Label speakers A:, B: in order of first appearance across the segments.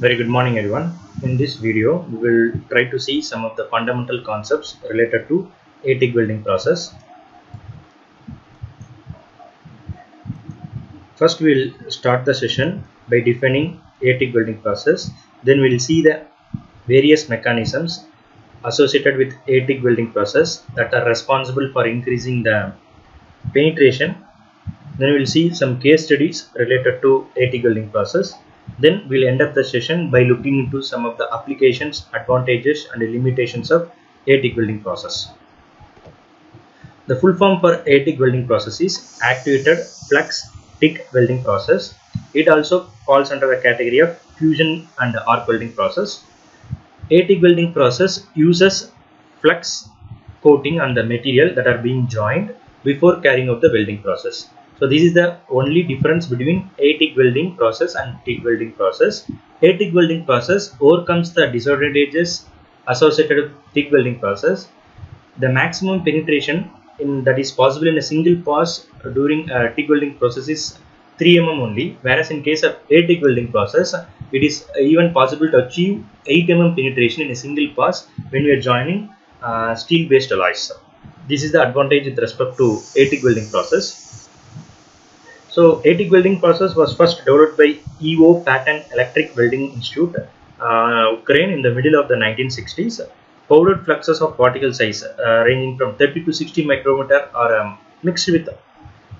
A: Very good morning everyone. In this video we will try to see some of the fundamental concepts related to ATIC welding process. First we will start the session by defining ATIC welding process. Then we will see the various mechanisms associated with ATIC welding process that are responsible for increasing the penetration. Then we will see some case studies related to ATIC welding process. Then we'll end up the session by looking into some of the applications, advantages and the limitations of ATIC welding process. The full form for ATIC welding process is activated flux TIC welding process. It also falls under the category of fusion and arc welding process. ATIC welding process uses flux coating on the material that are being joined before carrying out the welding process. So this is the only difference between ATIC welding process and TIC welding process. ATIC welding process overcomes the disadvantages associated with TIC welding process. The maximum penetration that is possible in a single pass during TIC welding process is 3 mm only, whereas in case of ATIC welding process it is even possible to achieve 8 mm penetration in a single pass when we are joining steel based alloys. This is the advantage with respect to ATIC welding process. So ATIC welding process was first developed by EO Patent Electric Welding Institute, Ukraine in the middle of the 1960s. Powdered fluxes of particle size ranging from 30 to 60 micrometer are mixed with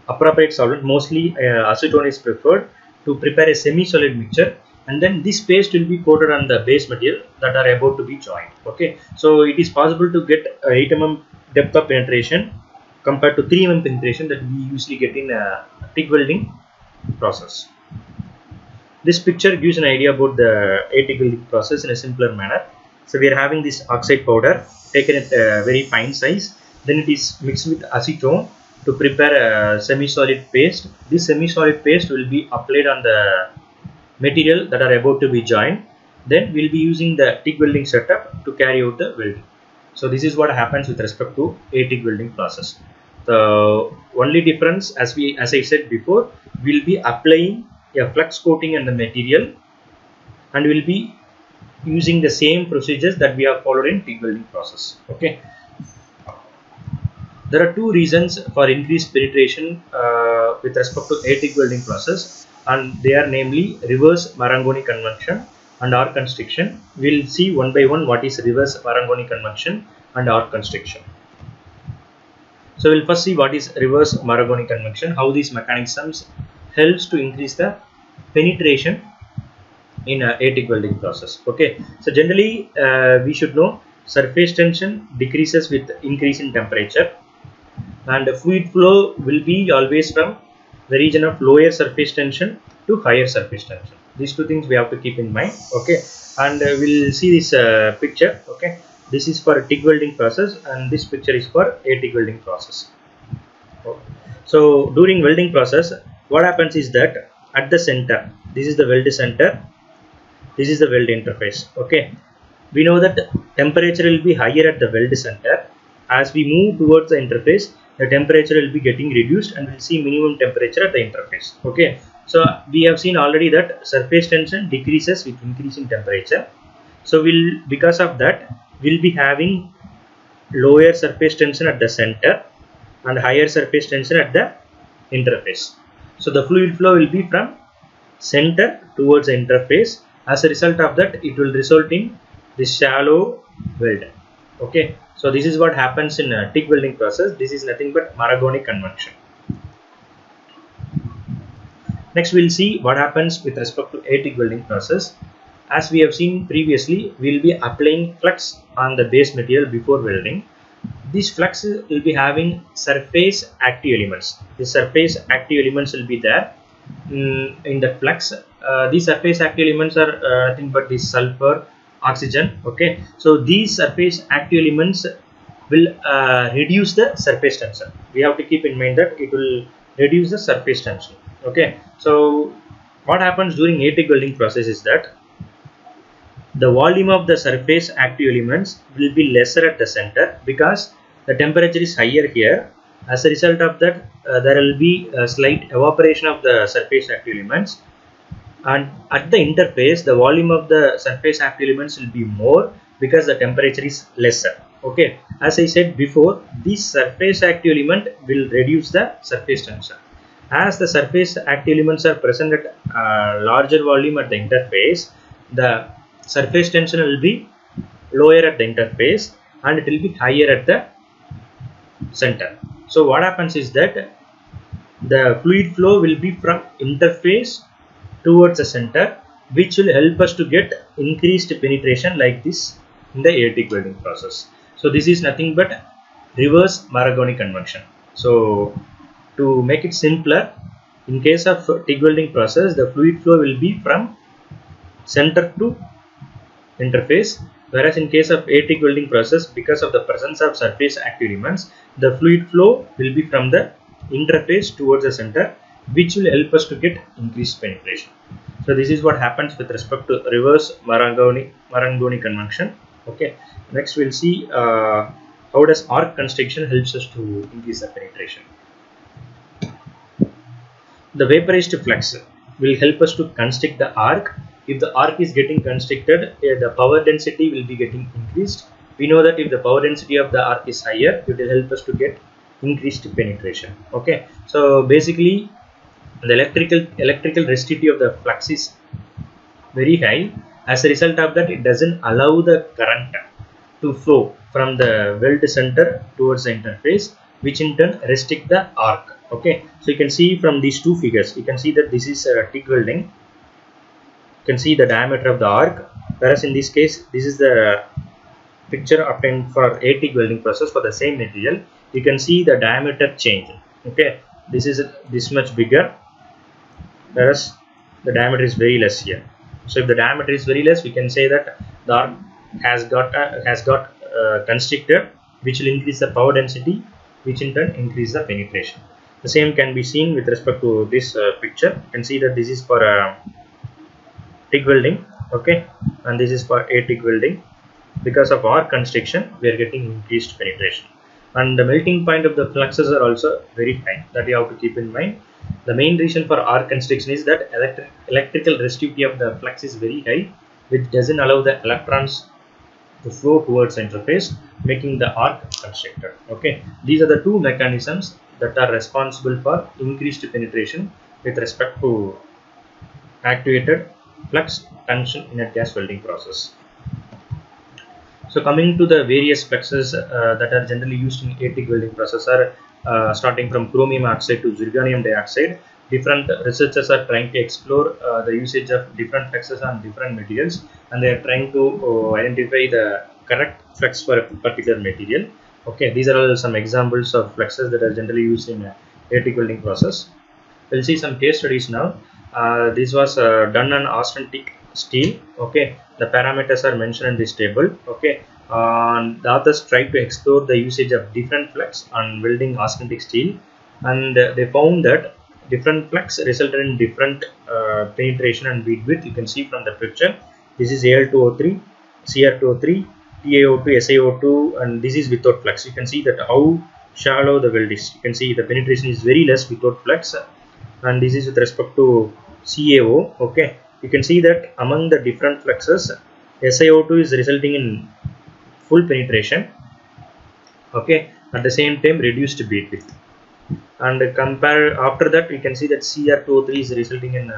A: appropriate solvent. Mostly acetone is preferred to prepare a semi-solid mixture, and then this paste will be coated on the base material that are about to be joined. Okay, so it is possible to get 8 mm depth of penetration compared to 3 mm penetration that we usually get in TIC welding process. This picture gives an idea about the ATIC welding process in a simpler manner. So we are having this oxide powder taken at a very fine size, then it is mixed with acetone to prepare a semi-solid paste. This semi-solid paste will be applied on the material that are about to be joined. Then we will be using the TIC welding setup to carry out the welding. So this is what happens with respect to ATIC welding process. The only difference, as I said before, we will be applying a flux coating on the material and we will be using the same procedures that we have followed in TIC welding process. Okay. There are two reasons for increased penetration with respect to ATIC welding process, and they are namely reverse Marangoni convection and arc constriction. We will see one by one what is reverse Marangoni convection and arc constriction. So we will first see what is reverse Marangoni convection, how these mechanisms helps to increase the penetration in ATIC welding process. Okay, so generally we should know surface tension decreases with increase in temperature, and fluid flow will be always from the region of lower surface tension to higher surface tension. These two things we have to keep in mind. Okay, and we'll see this picture. Okay, this is for TIC welding process and this picture is for ATIC welding process. Okay. So during welding process, what happens is that at the center, this is the weld center, this is the weld interface. Okay, we know that temperature will be higher at the weld center. As we move towards the interface, the temperature will be getting reduced and we'll see minimum temperature at the interface. Okay, so we have seen already that surface tension decreases with increase in temperature. So because of that we'll be having lower surface tension at the center and higher surface tension at the interface. So the fluid flow will be from center towards the interface. As a result of that, it will result in this shallow weld. Okay, so this is what happens in a TIC welding process. This is nothing but Marangoni convection. Next we'll see what happens with respect to ATIC welding process. As we have seen previously, we will be applying flux on the base material before welding. These flux will be having surface active elements. The surface active elements will be there in the flux. These surface active elements are nothing but this sulfur, oxygen. Okay, so these surface active elements will reduce the surface tension. We have to keep in mind that it will reduce the surface tension. Okay, so what happens during ATIC welding process is that the volume of the surface active elements will be lesser at the center because the temperature is higher here. As a result of that, there will be a slight evaporation of the surface active elements. and at the interface the volume of the surface active elements will be more because the temperature is lesser. Okay, as I said before, this surface active element will reduce the surface tension. As the surface active elements are present at larger volume at the interface, the surface tension will be lower at the interface and it will be higher at the center. So what happens is that the fluid flow will be from interface towards the center, which will help us to get increased penetration like this in the ATIC welding process. So this is nothing but reverse Marangoni convection. So to make it simpler, in case of TIG welding process, the fluid flow will be from center to interface, whereas in case of ATIC welding process, because of the presence of surface active elements, the fluid flow will be from the interface towards the center, which will help us to get increased penetration. So this is what happens with respect to reverse Marangoni convection. Okay, next we'll see how does arc constriction helps us to increase the penetration. The vaporized flux will help us to constrict the arc. If the arc is getting constricted, the power density will be getting increased. We know that if the power density of the arc is higher, it will help us to get increased penetration. Okay, so basically the electrical resistivity of the flux is very high. As a result of that, it doesn't allow the current to flow from the weld center towards the interface, which in turn restrict the arc. Okay, so you can see from these two figures, you can see that this is TIG welding. You can see the diameter of the arc, whereas in this case, this is the picture obtained for ATIC welding process for the same material. You can see the diameter change. Okay, this is this much bigger, whereas the diameter is very less here. So if the diameter is very less, we can say that the arc has got constricted, which will increase the power density, which in turn increase the penetration. The same can be seen with respect to this picture. You can see that this is for TIG welding, okay, and this is for ATIC welding. Because of arc constriction, we are getting increased penetration, and the melting point of the fluxes are also very high. That you have to keep in mind. The main reason for arc constriction is that electrical resistivity of the flux is very high, which doesn't allow the electrons to flow towards the interface, making the arc constricted. Okay, these are the two mechanisms that are responsible for increased penetration with respect to activated flux tension in a gas welding process. So coming to the various fluxes that are generally used in ATIC welding process are starting from chromium oxide to zirconium dioxide. Different researchers are trying to explore the usage of different fluxes on different materials, and they are trying to identify the correct flux for a particular material. Okay, these are all some examples of fluxes that are generally used in ATIC welding process. We'll see some case studies now. This was done on austenitic steel. Okay, the parameters are mentioned in this table. Okay, the authors tried to explore the usage of different flux on welding austenitic steel, and they found that different flux resulted in different penetration and bead width. You can see from the picture. This is Al2O3, Cr2O3, TaO2, SiO2, and this is without flux. You can see that how shallow the weld is. You can see the penetration is very less without flux, and this is with respect to CaO. Okay, you can see that among the different fluxes, SiO2 is resulting in full penetration. Okay, at the same time reduced bead width, and compare after that we can see that Cr2O3 is resulting in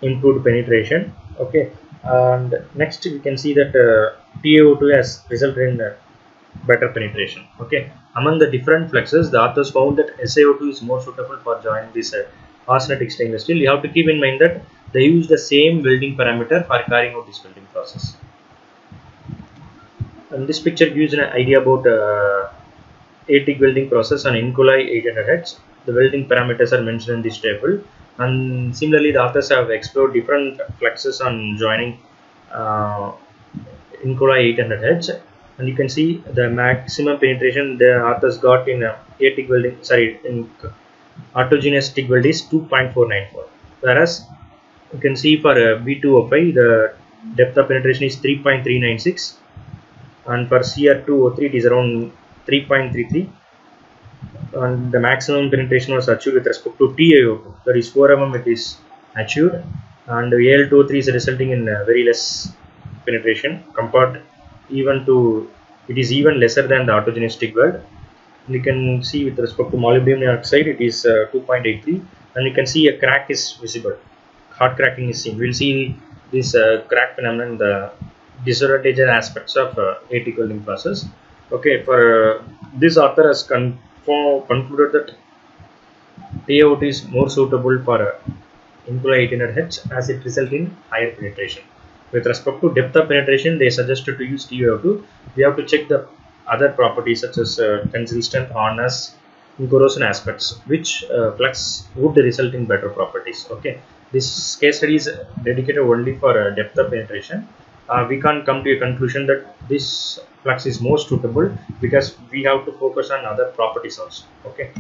A: improved penetration. Okay, and next we can see that TaO2 has resulted in better penetration. Okay, among the different fluxes, the authors found that SiO2 is more suitable for joining this austenitic stainless steel. You have to keep in mind that they use the same welding parameter for carrying out this welding process. And this picture gives an idea about ATIC welding process on Inconel 800H. The welding parameters are mentioned in this table, and similarly the authors have explored different fluxes on joining Inconel 800H, and you can see the maximum penetration the authors got in ATIC welding, in autogenous TIG weld is 2.494, whereas you can see for B2O5 the depth of penetration is 3.396, and for Cr2O3 it is around 3.33, and the maximum penetration was achieved with respect to TaO2, that is 4 mm it is achieved, and Al2O3 is resulting in very less penetration compared even to, it is even lesser than the autogeneous stick weld. You can see with respect to molybdenum oxide it is 2.83, and you can see a crack is visible, hard cracking is seen. We'll see this crack phenomenon, the disadvantages aspects of ATIC welding process. Okay, for this author has concluded that TiO2 is more suitable for Incula 1800H as it results in higher penetration. With respect to depth of penetration, they suggested to use TiO2. We have to check the other properties such as tensile strength, hardness, and corrosion aspects, which flux would result in better properties. Okay, this case study is dedicated only for depth of penetration. We can't come to a conclusion that this flux is more suitable because we have to focus on other properties also. Okay.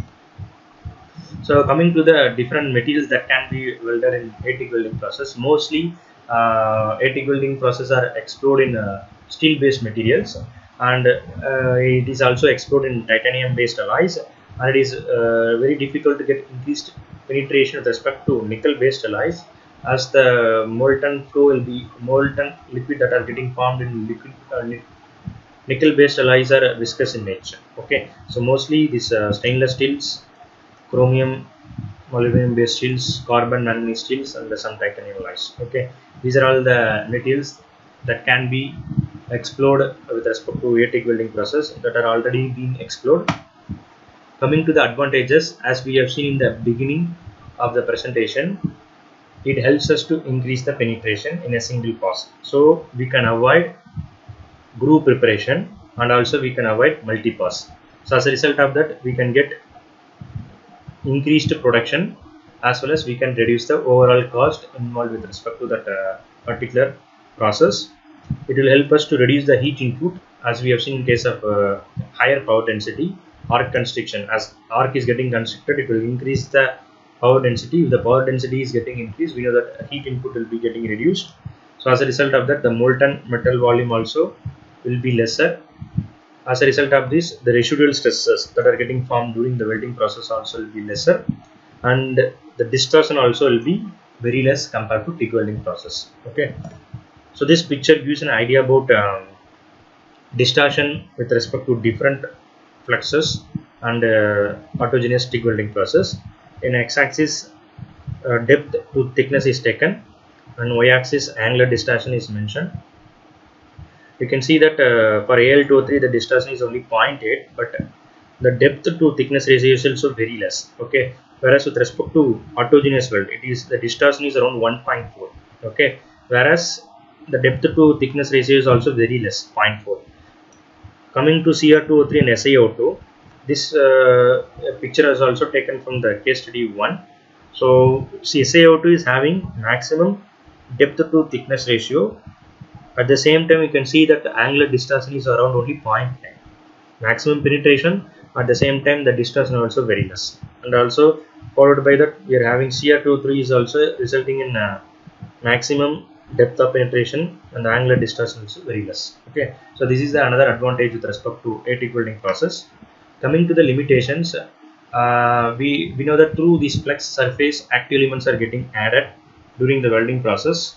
A: So coming to the different materials that can be welded in ATIC welding process, mostly ATIC welding process are explored in steel based materials, and it is also explored in titanium based alloys, and it is very difficult to get increased penetration with respect to nickel based alloys, as the molten flow will be molten liquid that are getting formed in liquid nickel based alloys are viscous in nature. Okay, so mostly this stainless steels, chromium, molybdenum based steels, carbon manganese steels, and some titanium alloys. Okay, these are all the materials that can be explored with respect to ATIC welding process, that are already being explored. Coming to the advantages, as we have seen in the beginning of the presentation, it helps us to increase the penetration in a single pass. So we can avoid groove preparation, and also we can avoid multi-pass. So as a result of that, we can get increased production, as well as we can reduce the overall cost involved with respect to that particular process. It will help us to reduce the heat input, as we have seen in case of higher power density arc constriction. As arc is getting constricted, it will increase the power density. If the power density is getting increased, we know that heat input will be getting reduced. So as a result of that, the molten metal volume also will be lesser. As a result of this, the residual stresses that are getting formed during the welding process also will be lesser, and the distortion also will be very less compared to TIG welding process. Okay, so this picture gives an idea about distortion with respect to different fluxes and autogeneous TIG welding process. In x-axis, depth to thickness is taken, and y-axis angular distortion is mentioned. You can see that for Al2O3 the distortion is only 0.8, but the depth to thickness ratio is also very less. Okay, whereas with respect to autogeneous weld, it is the distortion is around 1.4. Okay, whereas the depth to thickness ratio is also very less, 0.4. Coming to Cr2O3 and SiO2, this picture is also taken from the case study 1. So SiO2 is having maximum depth to thickness ratio. At the same time, you can see that the angular distortion is around only 0.9. Maximum penetration, at the same time the distortion also very less. And also followed by that, we are having Cr2O3 is also resulting in maximum depth of penetration, and the angular distortion is very less. Okay, so this is another advantage with respect to ATIC welding process. Coming to the limitations, we know that through this flex surface active elements are getting added during the welding process.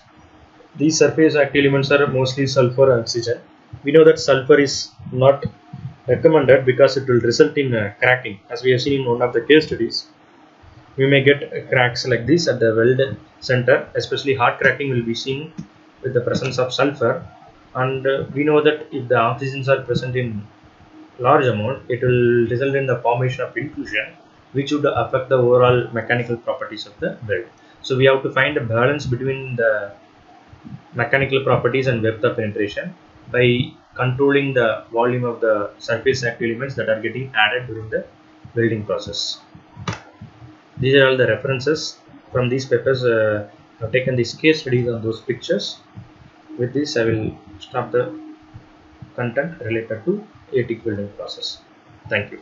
A: These surface active elements are mostly sulfur and oxygen. We know that sulfur is not recommended because it will result in cracking. As we have seen in one of the case studies, we may get cracks like this at the weld center. Especially hard cracking will be seen with the presence of sulfur, and we know that if the oxygens are present in large amount, it will result in the formation of inclusion, which would affect the overall mechanical properties of the weld. So we have to find a balance between the mechanical properties and depth of penetration by controlling the volume of the surface active elements that are getting added during the welding process. These are all the references from these papers. I've taken these case studies on those pictures. With this, I will stop the content related to ATIC welding process. Thank you.